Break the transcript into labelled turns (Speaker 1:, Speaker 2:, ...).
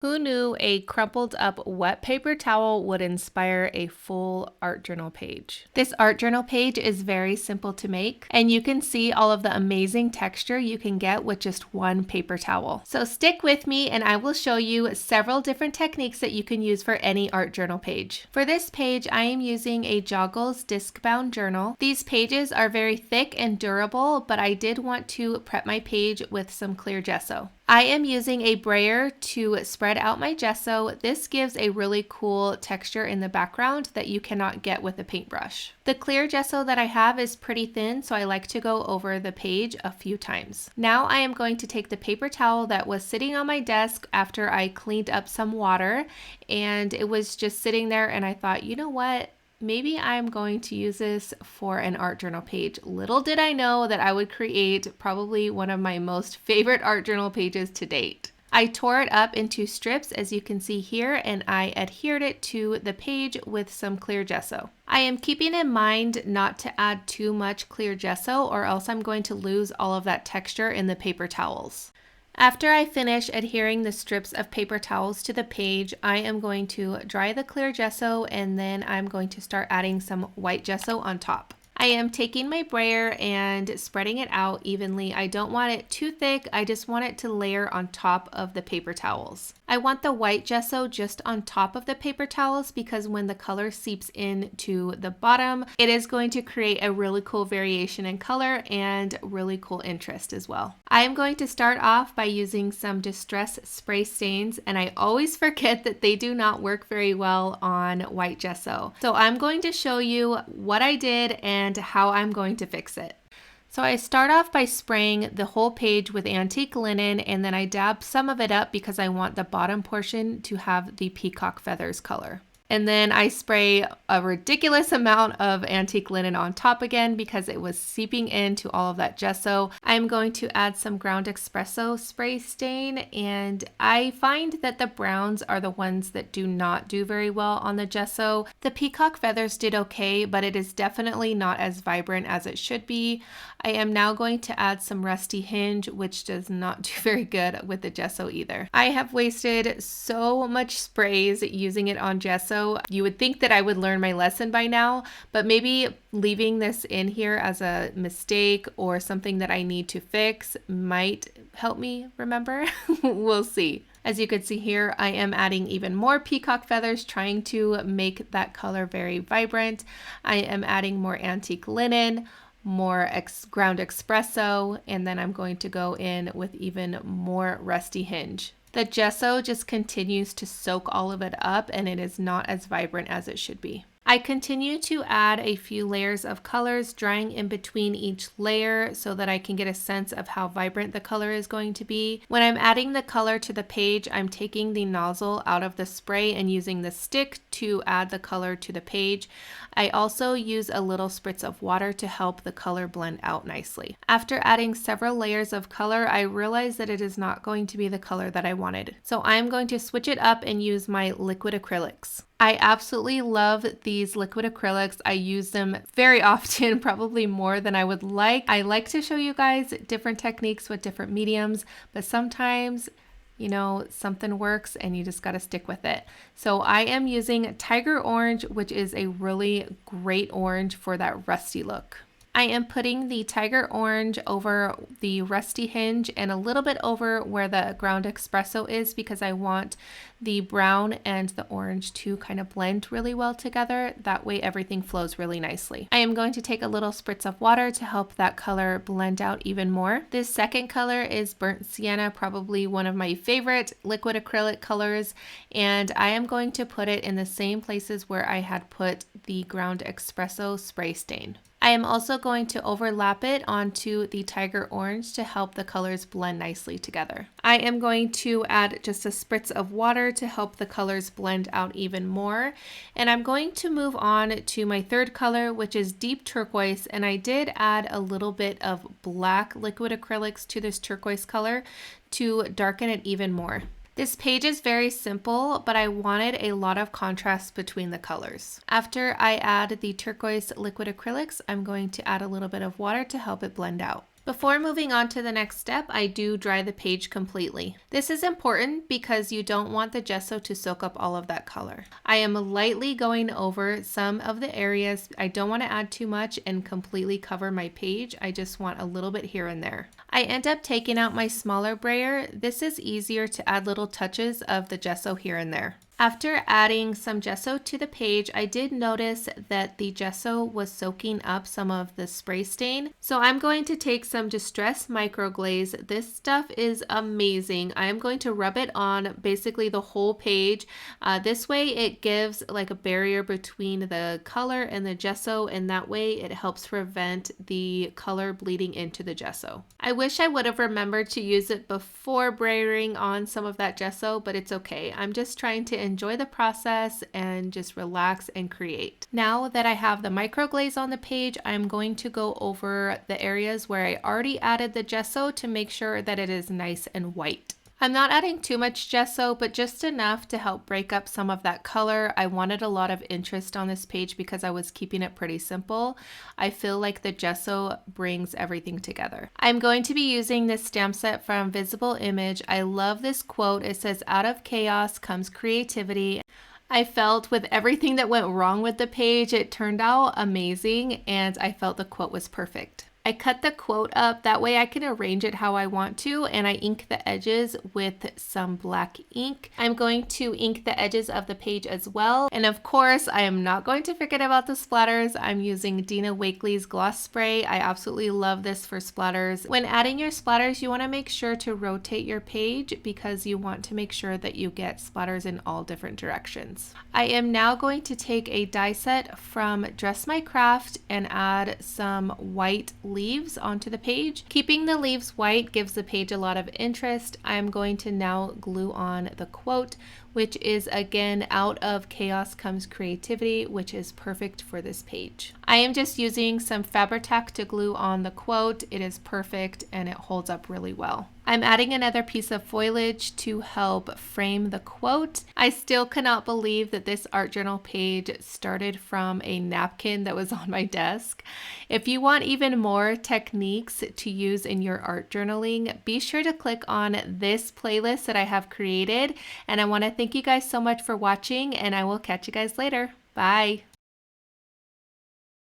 Speaker 1: Who knew a crumpled up wet paper towel would inspire a full art journal page? This art journal page is very simple to make, and you can see all of the amazing texture you can get with just one paper towel. So stick with me and I will show you several different techniques that you can use for any art journal page. For this page, I am using a Joggles disc bound journal. These pages are very thick and durable, but I did want to prep my page with some clear gesso. I am using a brayer to spread out my gesso. This gives a really cool texture in the background that you cannot get with a paintbrush. The clear gesso that I have is pretty thin, so I like to go over the page a few times. Now I am going to take the paper towel that was sitting on my desk after I cleaned up some water, and it was just sitting there, and I thought, you know what? Maybe I'm going to use this for an art journal page. Little did I know that I would create probably one of my most favorite art journal pages to date. I tore it up into strips, as you can see here, and I adhered it to the page with some clear gesso. I am keeping in mind not to add too much clear gesso or else I'm going to lose all of that texture in the paper towels. After I finish adhering the strips of paper towels to the page, I am going to dry the clear gesso and then I'm going to start adding some white gesso on top. I am taking my brayer and spreading it out evenly. I don't want it too thick, I just want it to layer on top of the paper towels. I want the white gesso just on top of the paper towels because when the color seeps into the bottom, it is going to create a really cool variation in color and really cool interest as well. I am going to start off by using some distress spray stains, and I always forget that they do not work very well on white gesso. So I'm going to show you what I did and how I'm going to fix it. So I start off by spraying the whole page with antique linen, and then I dab some of it up because I want the bottom portion to have the peacock feathers color. And then I spray a ridiculous amount of antique linen on top again because it was seeping into all of that gesso. I'm going to add some ground espresso spray stain, and I find that the browns are the ones that do not do very well on the gesso. The peacock feathers did okay, but it is definitely not as vibrant as it should be. I am now going to add some rusty hinge, which does not do very good with the gesso either. I have wasted so much sprays using it on gesso. You would think that I would learn my lesson by now, but maybe leaving this in here as a mistake or something that I need to fix might help me remember. We'll see. As you can see here, I am adding even more peacock feathers, trying to make that color very vibrant. I am adding more antique linen, more ground espresso, and then I'm going to go in with even more rusty hinge. The gesso just continues to soak all of it up, and it is not as vibrant as it should be. I continue to add a few layers of colors, drying in between each layer so that I can get a sense of how vibrant the color is going to be. When I'm adding the color to the page, I'm taking the nozzle out of the spray and using the stick to add the color to the page. I also use a little spritz of water to help the color blend out nicely. After adding several layers of color, I realized that it is not going to be the color that I wanted. So I'm going to switch it up and use my liquid acrylics. I absolutely love these liquid acrylics. I use them very often, probably more than I would like. I like to show you guys different techniques with different mediums, but sometimes, you know, something works and you just got to stick with it. So I am using Tiger Orange, which is a really great orange for that rusty look. I am putting the Tiger Orange over the rusty hinge and a little bit over where the ground espresso is because I want the brown and the orange to kind of blend really well together. That way everything flows really nicely. I am going to take a little spritz of water to help that color blend out even more. This second color is Burnt Sienna, probably one of my favorite liquid acrylic colors, and I am going to put it in the same places where I had put the ground espresso spray stain. I am also going to overlap it onto the Tiger Orange to help the colors blend nicely together. I am going to add just a spritz of water to help the colors blend out even more. And I'm going to move on to my third color, which is Deep Turquoise. And I did add a little bit of black liquid acrylics to this turquoise color to darken it even more. This page is very simple, but I wanted a lot of contrast between the colors. After I add the turquoise liquid acrylics, I'm going to add a little bit of water to help it blend out. Before moving on to the next step, I do dry the page completely. This is important because you don't want the gesso to soak up all of that color. I am lightly going over some of the areas. I don't want to add too much and completely cover my page. I just want a little bit here and there. I end up taking out my smaller brayer. This is easier to add little touches of the gesso here and there. After adding some gesso to the page, I did notice that the gesso was soaking up some of the spray stain. So I'm going to take some Distress Microglaze. This stuff is amazing. I am going to rub it on basically the whole page. This way it gives like a barrier between the color and the gesso, and that way it helps prevent the color bleeding into the gesso. I wish I would have remembered to use it before brayering on some of that gesso, but it's okay. I'm just trying to enjoy the process and just relax and create. Now that I have the microglaze on the page, I'm going to go over the areas where I already added the gesso to make sure that it is nice and white. I'm not adding too much gesso, but just enough to help break up some of that color. I wanted a lot of interest on this page because I was keeping it pretty simple. I feel like the gesso brings everything together. I'm going to be using this stamp set from Visible Image. I love this quote. It says, "Out of chaos comes creativity." I felt with everything that went wrong with the page, it turned out amazing, and I felt the quote was perfect. I cut the quote up, that way I can arrange it how I want to, and I ink the edges with some black ink. I'm going to ink the edges of the page as well, and of course I am not going to forget about the splatters. I'm using Dina Wakley's gloss spray. I absolutely love this for splatters. When adding your splatters, you want to make sure to rotate your page because you want to make sure that you get splatters in all different directions. I am now going to take a die set from Dress My Craft and add some white leaves onto the page. Keeping the leaves white gives the page a lot of interest. I'm going to now glue on the quote, which is again, "Out of chaos comes creativity," which is perfect for this page. I am just using some Fabri-Tac to glue on the quote. It is perfect and it holds up really well. I'm adding another piece of foliage to help frame the quote. I still cannot believe that this art journal page started from a napkin that was on my desk. If you want even more techniques to use in your art journaling, be sure to click on this playlist that I have created. And I want to thank you guys so much for watching, and I will catch you guys later. Bye.